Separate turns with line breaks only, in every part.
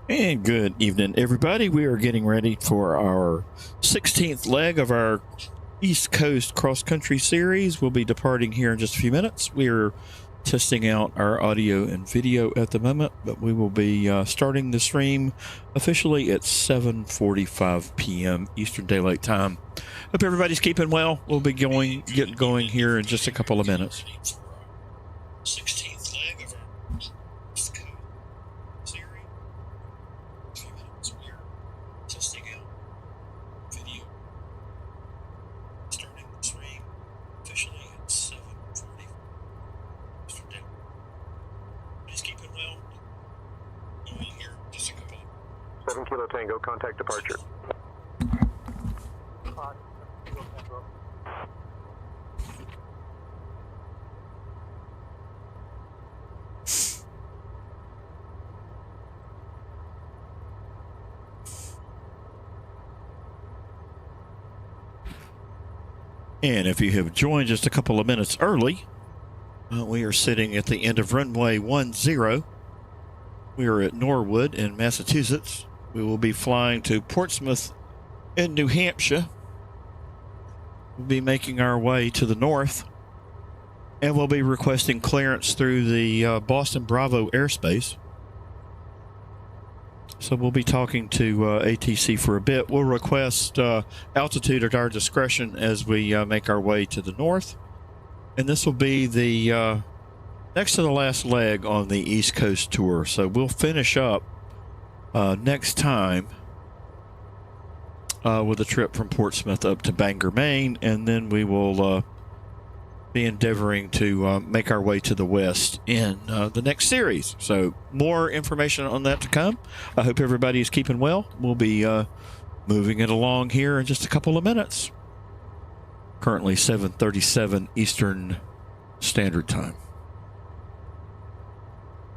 And good evening, everybody. We are getting ready for our 16th leg of our East Coast cross-country series. We'll be departing here in just a few minutes. We are testing out our audio and video at the moment, but we will be starting the stream officially at 7:45 p.m. Eastern Daylight Time. Hope everybody's keeping well. We'll be getting going here in just a couple of minutes. 16th leg of our East Coast series. A few minutes. We are testing out video. Starting the stream officially at 7:40. Eastern Daylight. Everybody's keeping well. Going here just a couple of
7 Kilo Tango, contact departure.
And if you have joined just a couple of minutes early, we are sitting at the end of runway 10. We are at Norwood in Massachusetts. We will be flying to Portsmouth in New Hampshire. We'll be making our way to the north, and we'll be requesting clearance through the Boston Bravo airspace. So we'll be talking to ATC for a bit. We'll request altitude at our discretion as we make our way to the north. And this will be the next to the last leg on the East Coast tour. So we'll finish up next time with a trip from Portsmouth up to Bangor, Maine. And then we will be endeavoring to make our way to the west in the next series. So more information on that to come. I hope everybody is keeping well. We'll be moving it along here in just a couple of minutes. Currently 7:37 Eastern Standard Time.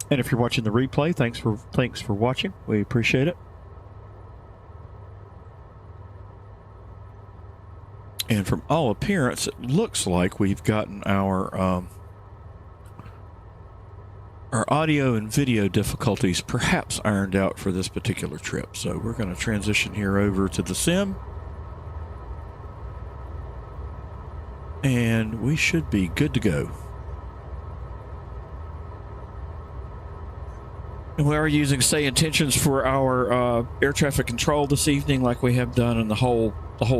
And if you're watching the replay, thanks for watching. We appreciate it. And from all appearance, it looks like we've gotten our audio and video difficulties perhaps ironed out for this particular trip. So we're going to transition here over to the sim. And we should be good to go. And we are using Sayintentions for our air traffic control this evening, like we have done in the whole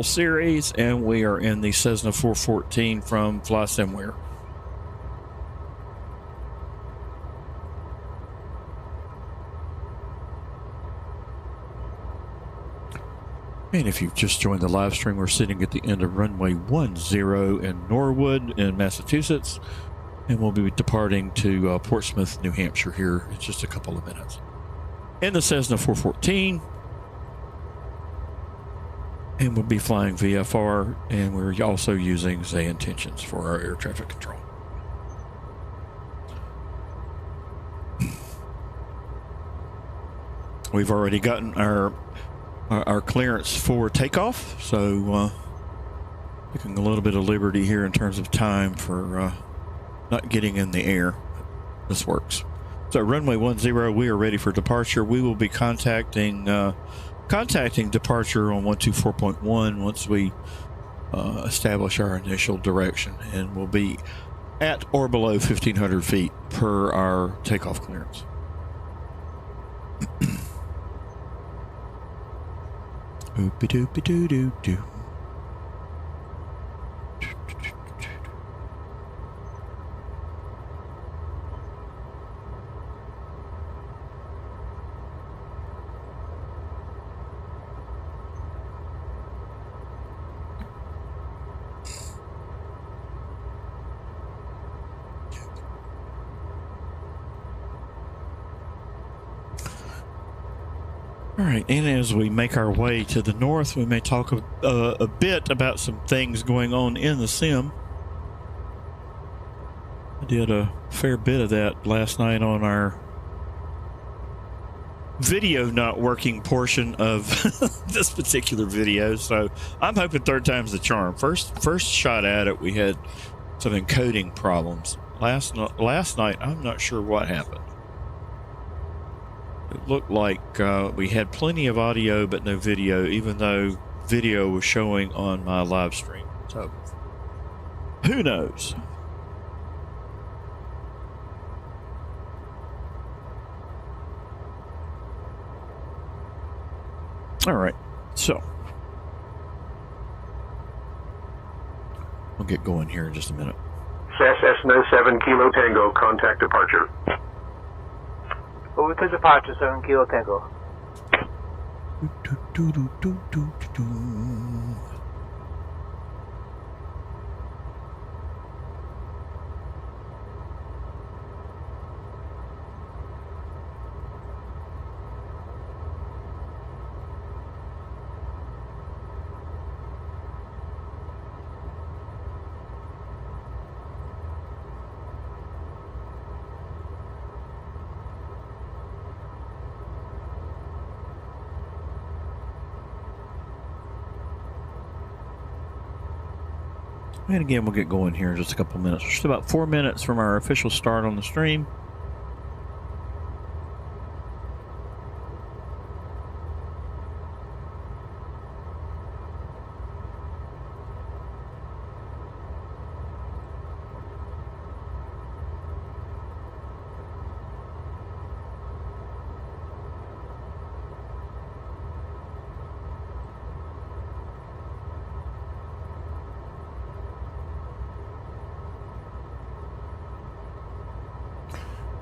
series, and we are in the Cessna 414 from Flightsim.to. And if you've just joined the live stream, we're sitting at the end of runway 10 in Norwood in Massachusetts, and we'll be departing to Portsmouth, New Hampshire here in just a couple of minutes. In the Cessna 414, and we'll be flying VFR, and we're also using Sayintentions for our air traffic control. We've already gotten our clearance for takeoff, so taking a little bit of liberty here in terms of time for not getting in the air. This works. So runway 10, we are ready for departure. We will be contacting departure on 124.1 once we establish our initial direction, and we'll be at or below 1,500 feet per our takeoff clearance. Oopie doopie doo doo doo. All right, and as we make our way to the north, we may talk a bit about some things going on in the sim. I did a fair bit of that last night on our video not working portion of this particular video, so I'm hoping third time's the charm. First shot at it, we had some encoding problems. Last night, I'm not sure what happened. looked like we had plenty of audio but no video, even though video was showing on my live stream. So, who knows? All right, so we'll get going here in just a minute.
Cessna 7 Kilo Tango, contact departure.
Over to departure, 7 Kilo Tango.
And again, we'll get going here in just a couple minutes. We're just about 4 minutes from our official start on the stream.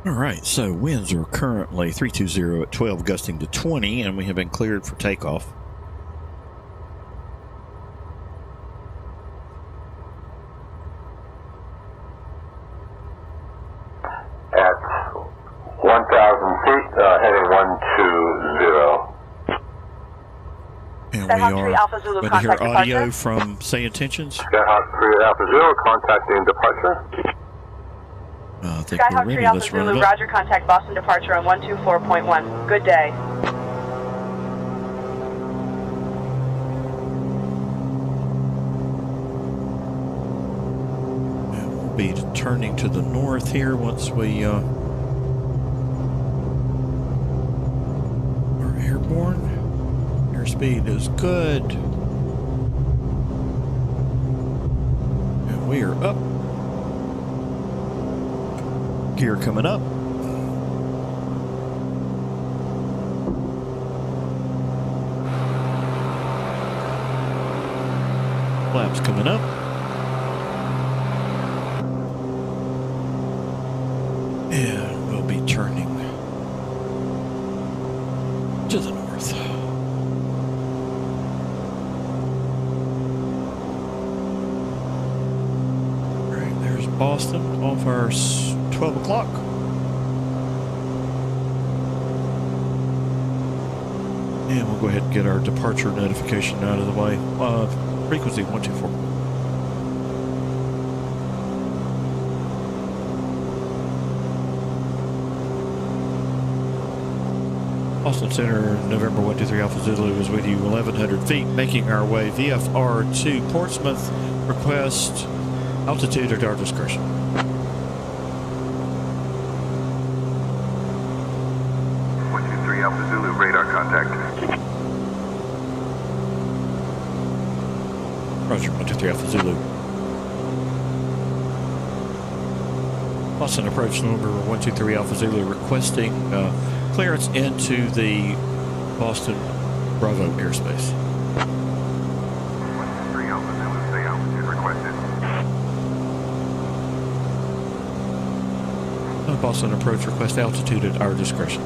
All right, so winds are currently 320 at 12, gusting to 20, and we have been cleared for takeoff.
At 1,000 feet, heading 120.
And we are going to hear audio from Sayintentions.
Skyhawk 3 Alpha Zulu, contacting departure.
I think
Skyhawk
we're
3
ready.
Alpha
Let's run
Zulu,
it up.
roger, contact Boston departure on 124.1. Good day.
And we'll be turning to the north here once we are airborne. Airspeed is good. And we are up. Gear coming up. Flaps coming up. And we'll be turning to the north. All right, there's Boston off our 12 o'clock. And we'll go ahead and get our departure notification out of the way. Frequency 124. Boston Center, November 123 Alpha Zulu is with you, 1,100 feet, making our way VFR to Portsmouth. Request altitude at our discretion.
Alpha Zulu, radar contact.
Roger, 123 Alpha Zulu. Boston approach number 123 Alpha Zulu requesting clearance into the Boston Bravo airspace.
123 Alpha Zulu, say altitude requested.
Boston approach request altitude at our discretion.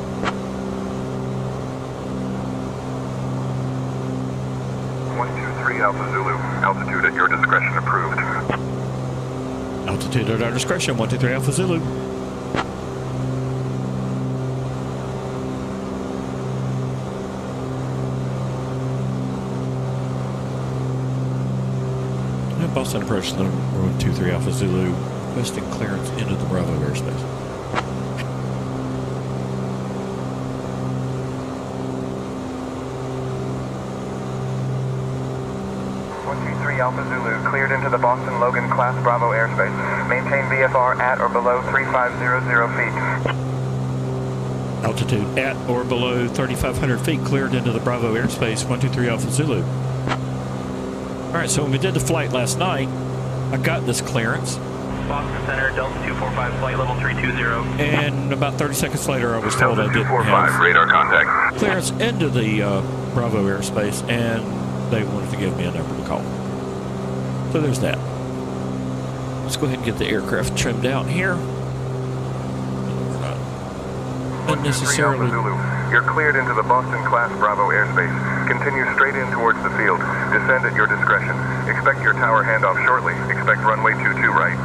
123 Alpha Zulu, altitude at your discretion approved.
Altitude at our discretion, 123 Alpha Zulu. Boston approach number 123 Alpha Zulu, requesting clearance into the Bravo airspace.
Alpha Zulu, cleared into the Boston Logan Class Bravo airspace. Maintain VFR at or below 3500 feet.
Altitude at or below 3,500 feet, cleared into the Bravo airspace, 123 Alpha Zulu. All right, so when we did the flight last night, I got this clearance.
Boston Center, Delta 245, flight level 320.
And about 30 seconds later, I was told I
Delta
didn't
245,
have
radar contact.
clearance into the Bravo airspace, and they wanted to give me a number to call. So there's that. Let's go ahead and get the aircraft trimmed out here. Unnecessarily.
You're cleared into the Boston class Bravo airspace. Continue straight in towards the field. Descend at your discretion. Expect your tower handoff shortly. Expect runway 22 right.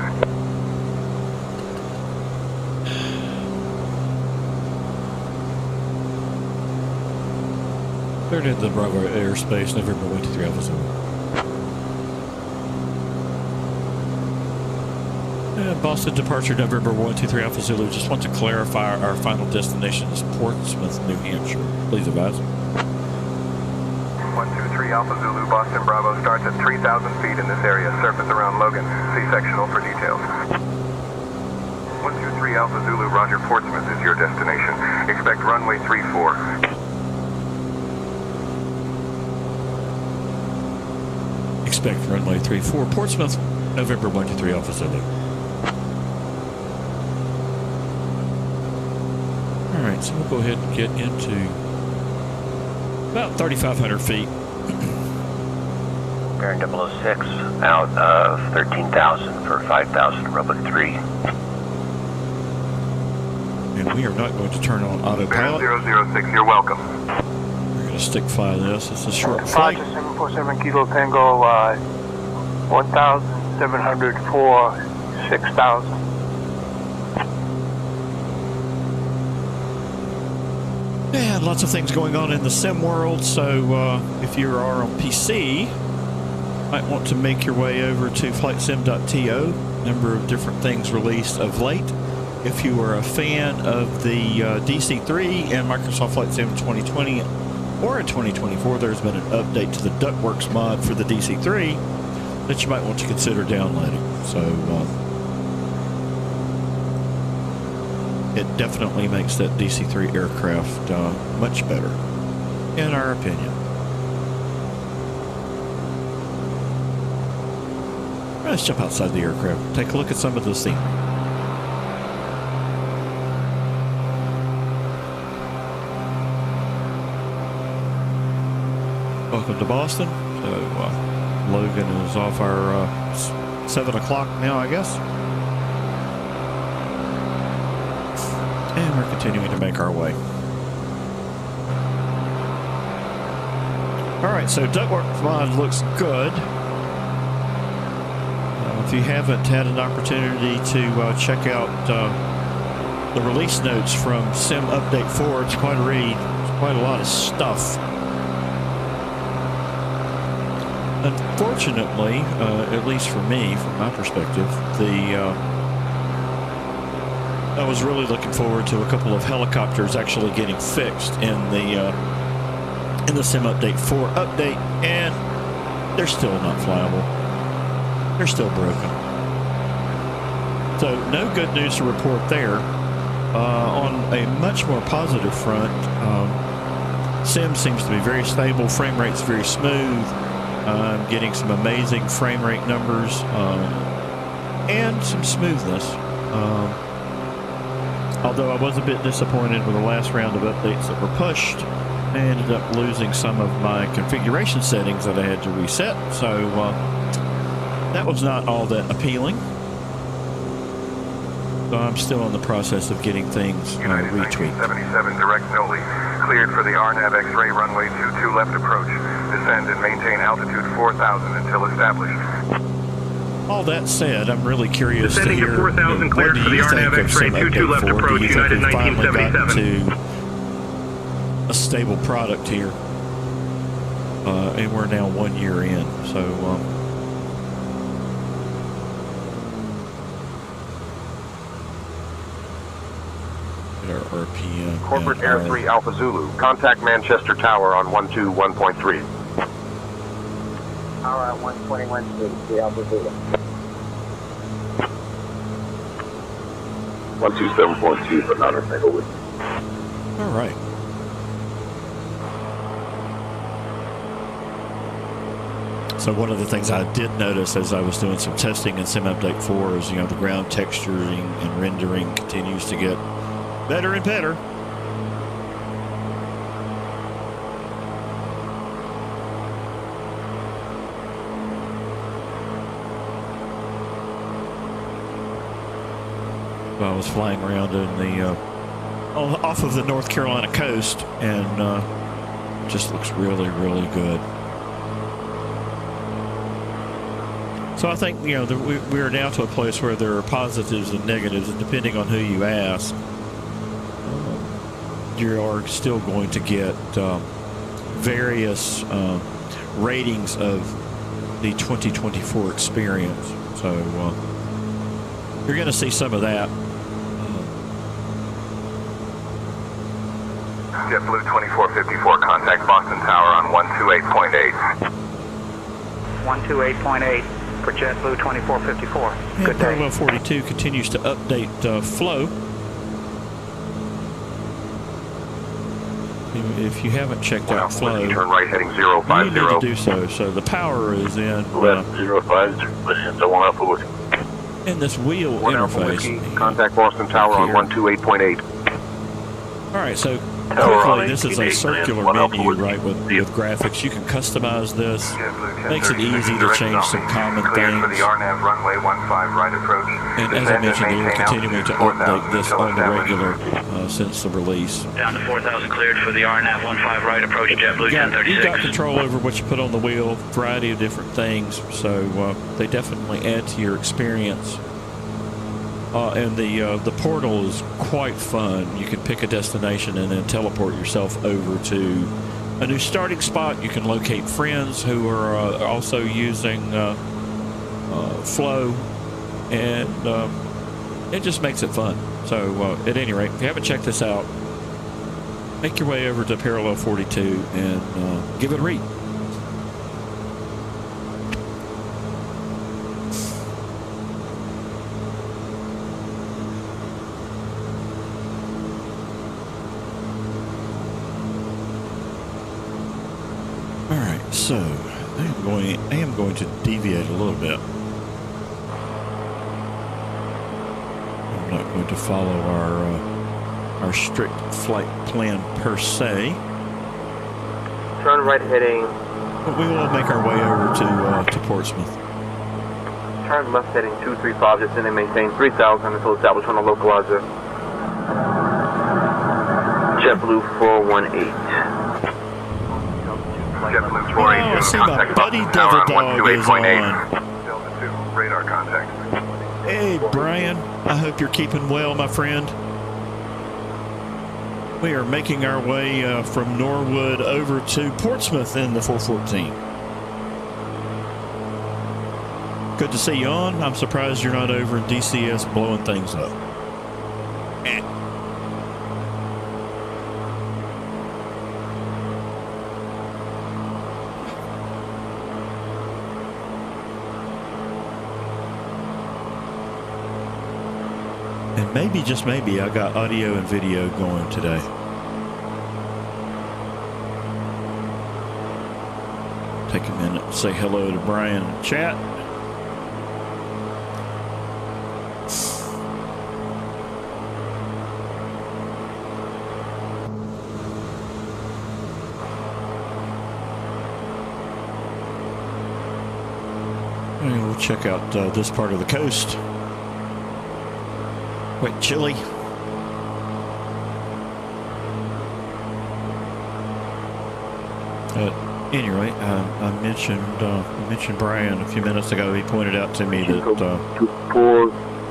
Cleared into the Bravo airspace, November 123 Alpha Zulu. Boston departure, November 123 Alpha Zulu. Just want to clarify our final destination is Portsmouth, New Hampshire. Please advise.
123 Alpha Zulu, Boston Bravo starts at 3,000 feet in this area. Surface around Logan. See sectional for details. 123 Alpha Zulu, Roger. Portsmouth is your destination. Expect runway 34.
Expect runway 34, Portsmouth, November 123 Alpha Zulu. All right, so we'll go ahead and get into about 3,500 feet.
Bearing 006, out of 13,000 for 5,000, Robot 3.
And we are not going to turn on autopilot.
006, you're welcome.
We're going to stick fly this. It's a short flight.
Roger, 747 Kilo Tango, 1,704, 6,000.
Yeah, lots of things going on in the sim world, so if you are on PC, might want to make your way over to Flightsim.to. Number of different things released of late. If you are a fan of the DC3 and Microsoft Flight Sim 2020 or in 2024, there's been an update to the Duckworks mod for the DC3 that you might want to consider downloading. So it definitely makes that DC3 aircraft much better, in our opinion. Let's jump outside the aircraft, take a look at some of the scenery. Welcome to Boston. So Logan is off our 7 o'clock now, I guess. And we're continuing to make our way. All right, so Duckworks mod looks good. If you haven't had an opportunity to check out the release notes from Sim Update 4, it's quite a read. It's quite a lot of stuff. Unfortunately, at least for me, from my perspective, I was really looking forward to a couple of helicopters actually getting fixed in the Sim Update 4 update, and they're still not flyable. They're still broken. So no good news to report there. On a much more positive front, Sim seems to be very stable. Frame rate's very smooth. I'm getting some amazing frame rate numbers and some smoothness. Although I was a bit disappointed with the last round of updates that were pushed. I ended up losing some of my configuration settings that I had to reset. So that was not all that appealing. So I'm still in the process of getting things retweaked.
77 direct Noli. Cleared for the RNAV X-ray runway 22 left approach. Descend and maintain altitude 4,000 until established.
All that said, I'm really curious
Descending
to hear
to 4,000, cleared for the RNAV X-ray 22 left approach, United 1977.
To a stable product here, and we're now 1 year in. So our RPM.
Corporate Air 3 Alpha Zulu. Contact Manchester Tower on 121.3.
Tower at 121.3 Alpha Zulu.
127.2 for non-single.
All right. So one of the things I did notice as I was doing some testing in Sim Update 4 is, the ground texturing and rendering continues to get better and better. I was flying around in the off of the North Carolina coast, and just looks really, really good. So I think we are now to a place where there are positives and negatives, and depending on who you ask, you are still going to get various ratings of the 2024 experience. So you're going to see some of that.
JetBlue 2454, contact Boston Tower on 128.8.
128.8 for JetBlue 2454.
And
Good day.
Parallel 42 continues to update flow. If you haven't checked out flow,
Turn right heading
you need
050.
to do so. So the power is in
Left 05, listen to 1 Alpha Whiskey.
in this wheel
1 Alpha Whiskey,
interface.
contact Boston Tower on 128.8.
All right, so
Tower on
quickly, this is a
18.8,
circular
man. 1 Alpha
menu,
Whiskey.
right, with graphics. You can customize this. Makes it easy to change some common
Cleared for
things.
the RNAV runway 15 right approach.
And as I mentioned, they're continuing to update this on the regular since the release.
Down to 4,000 cleared for the RNAV 15 right approach JetBlue
You've got
1036.
control over what you put on the wheel, variety of different things. So they definitely add to your experience. And the portal is quite fun. You can pick a destination and then teleport yourself over to a new starting spot. You can locate friends who are also using Flow, and it just makes it fun. So at any rate, if you haven't checked this out, make your way over to Parallel 42 and give it a read. So I am going to deviate a little bit. I'm not going to follow our strict flight plan per se,
Turn right heading.
but we will make our way over to Portsmouth.
Turn left heading 235. Descend and maintain 3,000 until established on the localizer. JetBlue 418.
JetBlue
Oh,
480,
I see my
contact
buddy
Boston Tower
Devil
on
Dog is
128.8.
on.
Delta 2, radar contact.
Hey, Brian. I hope you're keeping well, my friend. We are making our way from Norwood over to Portsmouth in the 414. Good to see you on. I'm surprised you're not over in DCS blowing things up. And maybe, just maybe, I got audio and video going today. Take a minute to say hello to Brian in the chat. And we'll check out this part of the coast. Quite chilly. Anyway, I mentioned Brian a few minutes ago. He pointed out to me that
to 4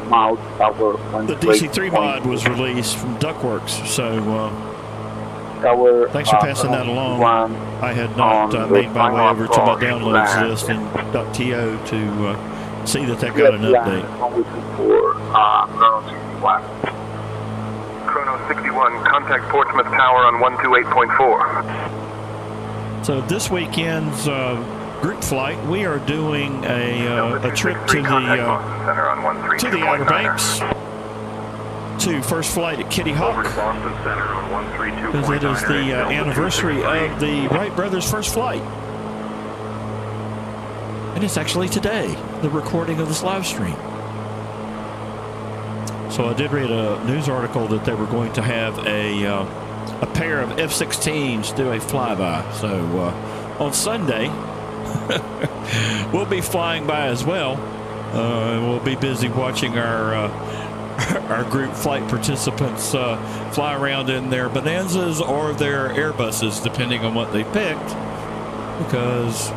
miles tower.
the DC3 mod was released from Duckworks. So
tower,
thanks for passing that along. I had not made my way over to my downloads list in .to to see that got an update.
Chrono 61, contact Portsmouth Tower on 128.4.
So this weekend's group flight, we are doing a trip to the Outer Banks. to first flight at Kitty
Over
Hawk,
to Boston Center on 132.9.
because it is the anniversary of the Wright brothers' first flight. And it's actually today, the recording of this live stream. So I did read a news article that they were going to have a pair of F-16s do a flyby. So on Sunday, we'll be flying by as well. And we'll be busy watching our group flight participants fly around in their Bonanzas or their Airbuses, depending on what they picked, because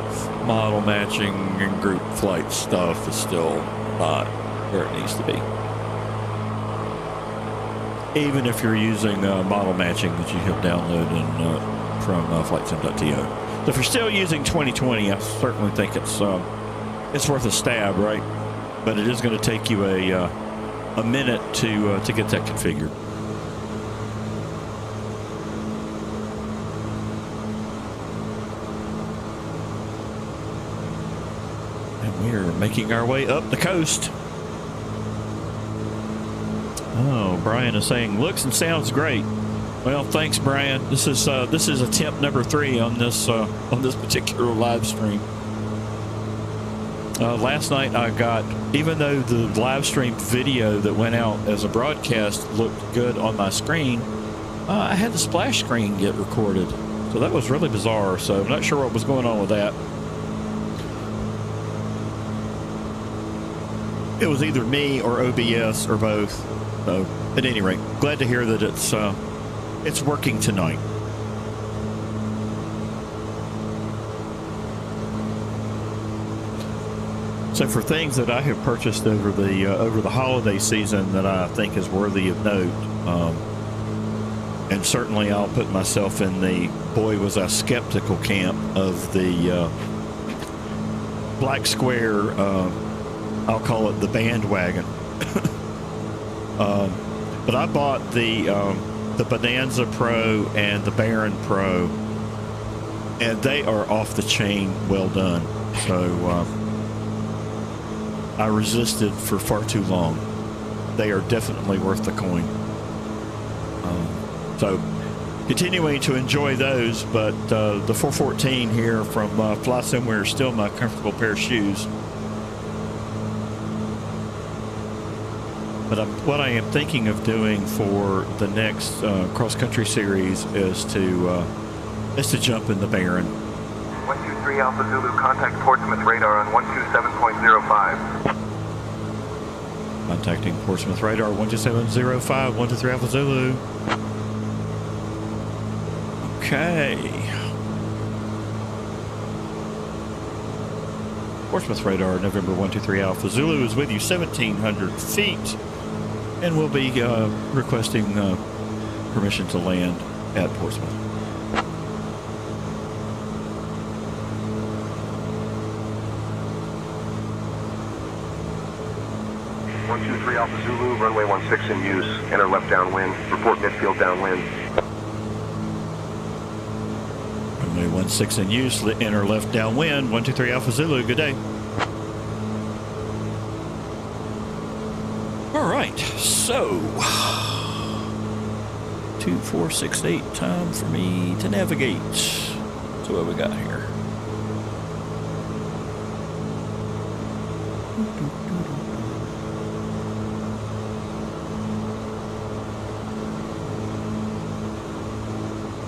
model matching and group flight stuff is still not where it needs to be. Even if you're using model matching that you have downloaded from Flightsim.to. So if you're still using 2020, I certainly think it's worth a stab, right? But it is going to take you a minute to get that configured. And we are making our way up the coast. Oh, Brian is saying looks and sounds great. Well, thanks, Brian. This is attempt number 3 on this particular live stream. Last night I got, even though the live stream video that went out as a broadcast looked good on my screen, I had the splash screen get recorded. So that was really bizarre. So I'm not sure what was going on with that. It was either me or OBS or both. So at any rate, glad to hear that it's working tonight. So for things that I have purchased over the holiday season that I think is worthy of note, and certainly I'll put myself in the boy was I skeptical camp of the black square. I'll call it the bandwagon. But I bought the Bonanza Pro and the Baron Pro, and they are off the chain well done. So I resisted for far too long. They are definitely worth the coin. So continuing to enjoy those, but the 414 here from Fly Somewhere is still my comfortable pair of shoes. But what I am thinking of doing for the next cross-country series is to jump in the Baron.
123 Alpha Zulu, contact Portsmouth radar on 127.05.
Contacting Portsmouth radar 127.05, 123 Alpha Zulu. Okay. Portsmouth radar, November 123 Alpha Zulu is with you 1,700 feet. And we'll be requesting permission to land at Portsmouth.
One, 2, 3 Alpha Zulu, runway 16 in use. Enter left downwind. Report midfield downwind.
Runway 16 in use. Enter left downwind. 123 Alpha Zulu. Good day. All right, so 2468, time for me to navigate. So what we got here?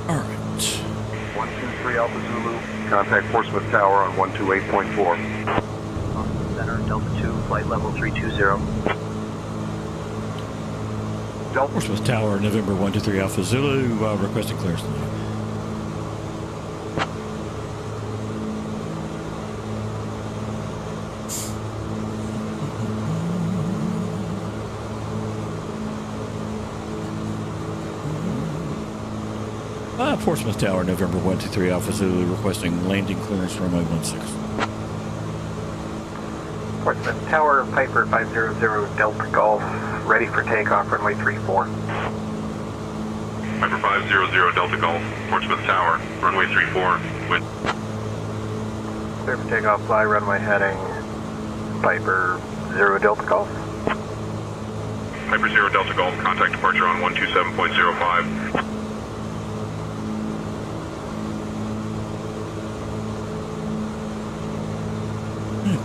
All right.
123 Alpha Zulu, contact Portsmouth Tower on 128.4.
Center, Delta 2, flight level 320.
Portsmouth Tower, November 123 Alpha Zulu, requesting clearance. Portsmouth Tower, November 123 Alpha Zulu, requesting landing clearance runway 16.
Portsmouth Tower, Piper 500 Delta Golf, ready for takeoff, runway 34.
Piper 500 Delta Golf, Portsmouth Tower, runway 34, wind.
Clear for takeoff, fly runway heading, Piper 0 Delta Golf.
Hyper Zero Delta Golf, contact departure on 127.05.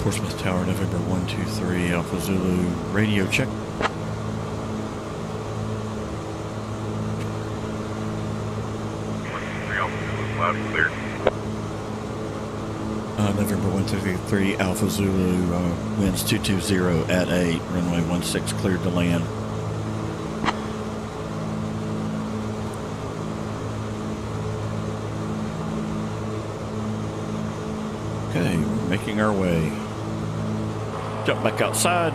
Portsmouth Tower, November 123, Alpha Zulu, radio check.
Loud and clear.
November 123, Alpha Zulu, winds 220 at 8, runway 16 cleared to land. Okay, we're making our way. Jump back outside.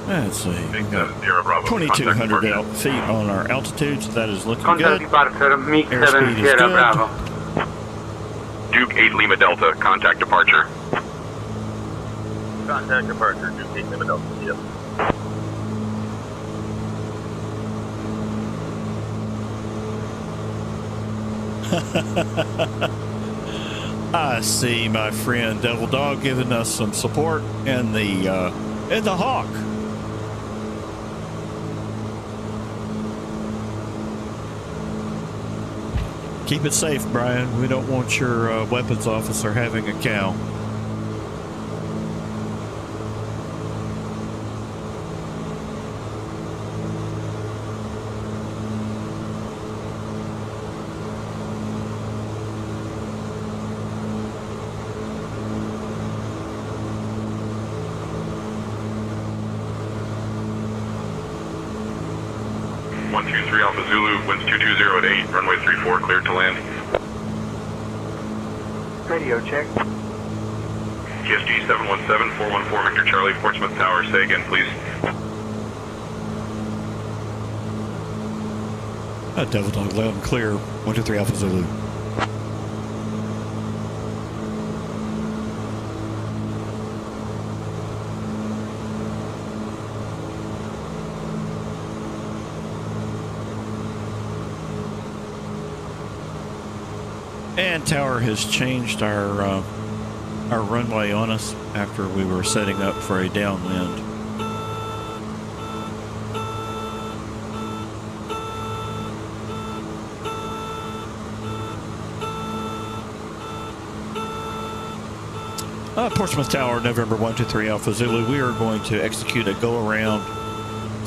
Let's see. We've got 2,200 feet on our altitude, so that is looking good. Airspeed is good.
Duke 8 Lima Delta, contact departure.
Contact departure, Duke 8 Lima Delta, yep.
I see my friend Devil Dog giving us some support in the Hawk. Keep it safe, Brian. We don't want your weapons officer having a cow.
Alpha Zulu, winds 220 at 8, runway 34, cleared to land.
Radio check.
TSG 717, 414 Victor Charlie, Portsmouth Tower, say again, please.
Devil Dog, loud and clear, 123 Alpha Zulu. And Tower has changed our runway on us after we were setting up for a downwind. Portsmouth Tower, November 123 Alpha Zulu. We are going to execute a go around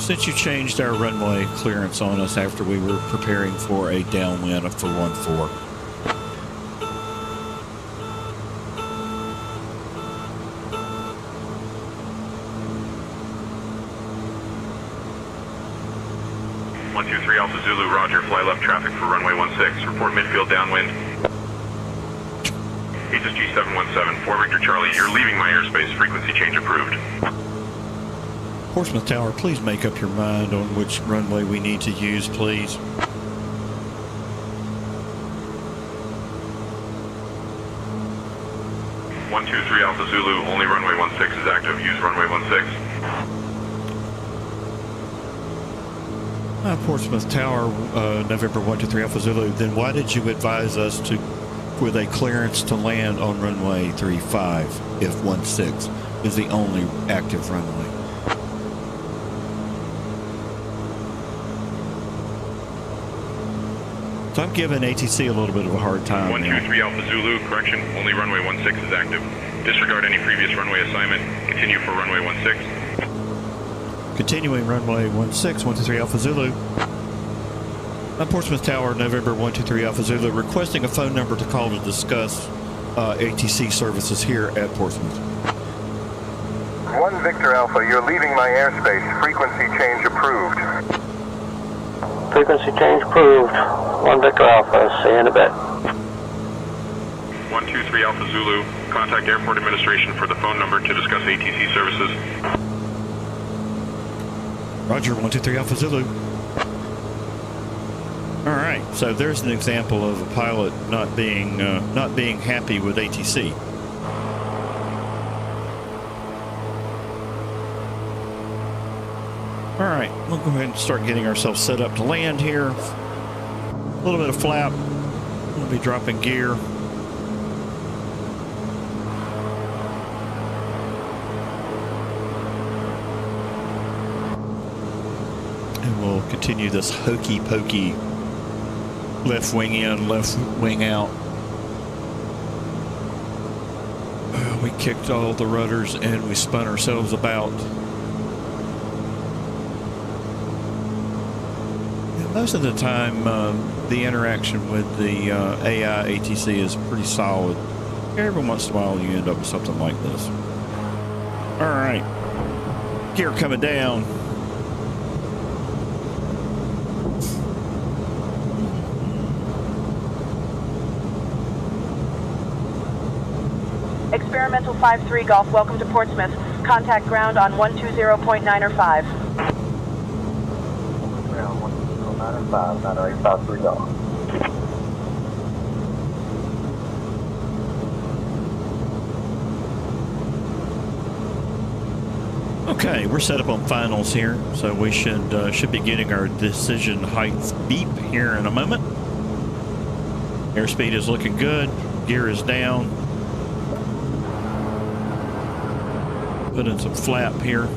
since you changed our runway clearance on us after we were preparing for a downwind for 1-4.
Alpha Zulu, roger, fly left traffic for runway 16, report midfield downwind. HSG 717, 4 Victor Charlie, you're leaving my airspace, frequency change approved.
Portsmouth Tower, please make up your mind on which runway we need to use, please.
Alpha Zulu, only runway 16 is active, use runway 16.
Portsmouth Tower, November 123 Alpha Zulu. Then why did you advise us with a clearance to land on runway 35 if 16 is the only active runway? So I'm giving ATC a little bit of a hard time.
123 Alpha Zulu, correction, only runway 16 is active. Disregard any previous runway assignment. Continue for runway 16.
Continuing runway 16, 123 Alpha Zulu. Portsmouth Tower, November 123 Alpha Zulu, requesting a phone number to call to discuss ATC services here at Portsmouth.
1 Victor Alpha, you're leaving my airspace. Frequency change approved.
Frequency change approved. 1 Victor Alpha, see you in a bit.
123 Alpha Zulu, contact airport administration for the phone number to discuss ATC services.
Roger, 123 Alpha Zulu. All right. right, so there's an example of a pilot not being happy with ATC. All right, we'll go ahead and start getting ourselves set up to land here. A little bit of flap. We'll be dropping gear. And we'll continue this hokey pokey left wing in, left wing out. We kicked all the rudders and we spun ourselves about. Most of the time, the interaction with the AI ATC is pretty solid. Every once in a while, you end up with something like this. All right, gear coming down.
Experimental 5-3 Golf, welcome to Portsmouth. Contact ground on 120.9 or 5.
Ground 109 or 5, 90853 Golf.
Okay, we're set up on finals here, so we should be getting our decision height beep here in a moment. Airspeed is looking good. Gear is down. Put in some flap here.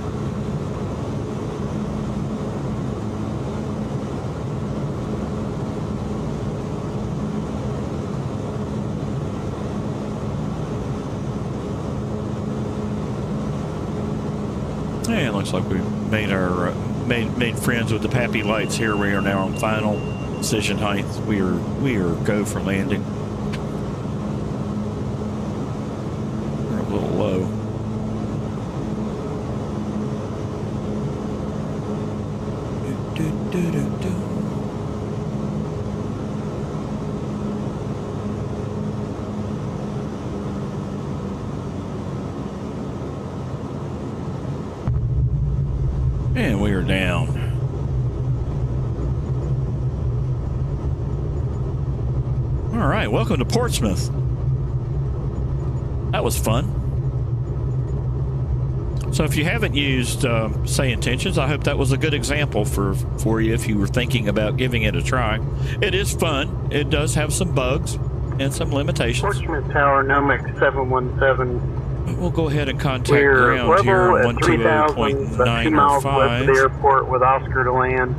Yeah, it looks like we made our made friends with the Pappy lights here. We are now on final decision height. We are go for landing. We're a little low. And we are down. All right, welcome to Portsmouth. That was fun. So if you haven't used Sayintentions, I hope that was a good example for you if you were thinking about giving it a try. It is fun. It does have some bugs and some limitations.
Portsmouth Tower, Nomex 717.
We'll go ahead and contact
We're
ground here
level
on
at 3,000, about 2 miles west of the
120.905.
airport with Oscar to land.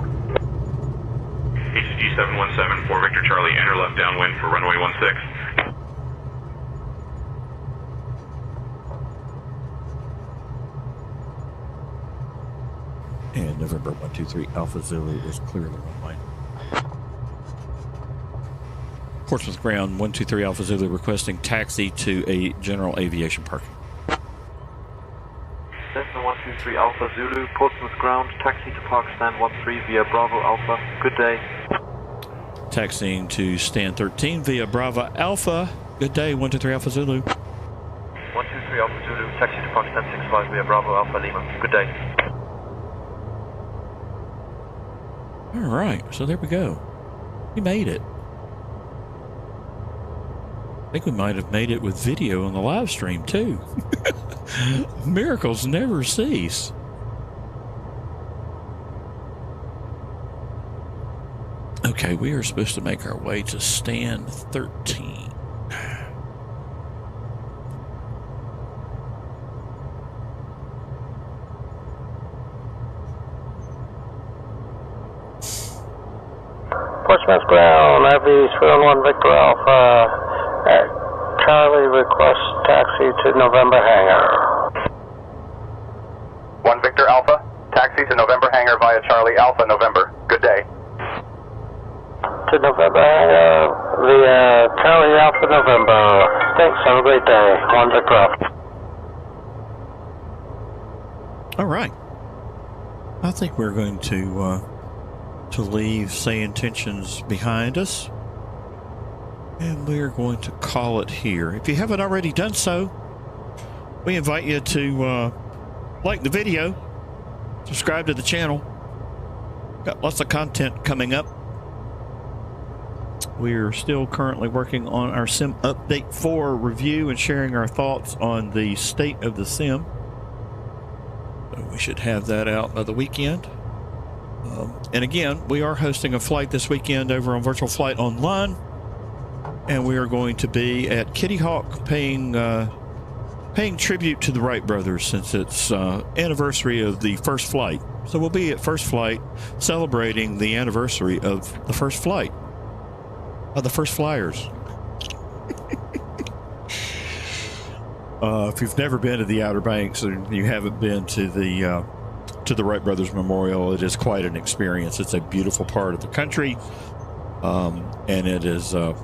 HG 717, 4 Victor Charlie, enter left downwind for runway 16.
And November 123 Alpha Zulu is clear of the runway. Portsmouth ground 123 Alpha Zulu requesting taxi to a general aviation parking.
Cessna 123 Alpha Zulu, Portsmouth ground, taxi to Park Stand 13 via Bravo Alpha. Good day.
Taxiing to stand 13 via Bravo Alpha. Good day, 123 Alpha Zulu.
123 Alpha Zulu, taxi to Park Stand 65 via Bravo Alpha Lima. Good day.
All right, so there we go. We made it. I think we might have made it with video on the live stream too. Miracles never cease. Okay, we are supposed to make our way to stand 13.
Portsmouth ground, IB311 Victor Alpha. Charlie requests taxi to November hangar.
1 Victor Alpha, taxi to November hangar via Charlie Alpha November. Good day.
To November hangar via Charlie Alpha November. Thanks, have a great day. 1 Victor Alpha.
All right. I think we're going to leave Sayintentions behind us. And we're going to call it here. If you haven't already done so, we invite you to like the video, subscribe to the channel. Got lots of content coming up. We're still currently working on our Sim Update 4 review and sharing our thoughts on the state of the Sim. So we should have that out by the weekend. And again, we are hosting a flight this weekend over on Virtual Flight Online. And we are going to be at Kitty Hawk paying tribute to the Wright brothers since it's anniversary of the first flight. So we'll be at First Flight celebrating the anniversary of the first flight. Of the first flyers. If you've never been to the Outer Banks and you haven't been to the Wright Brothers Memorial, it is quite an experience. It's a beautiful part of the country, and it is of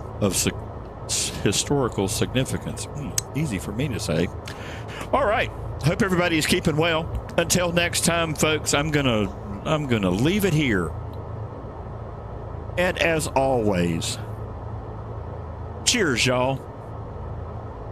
historical significance. Easy for me to say. All right. Hope everybody is keeping well. Until next time, folks, I'm gonna leave it here. And as always, cheers, y'all.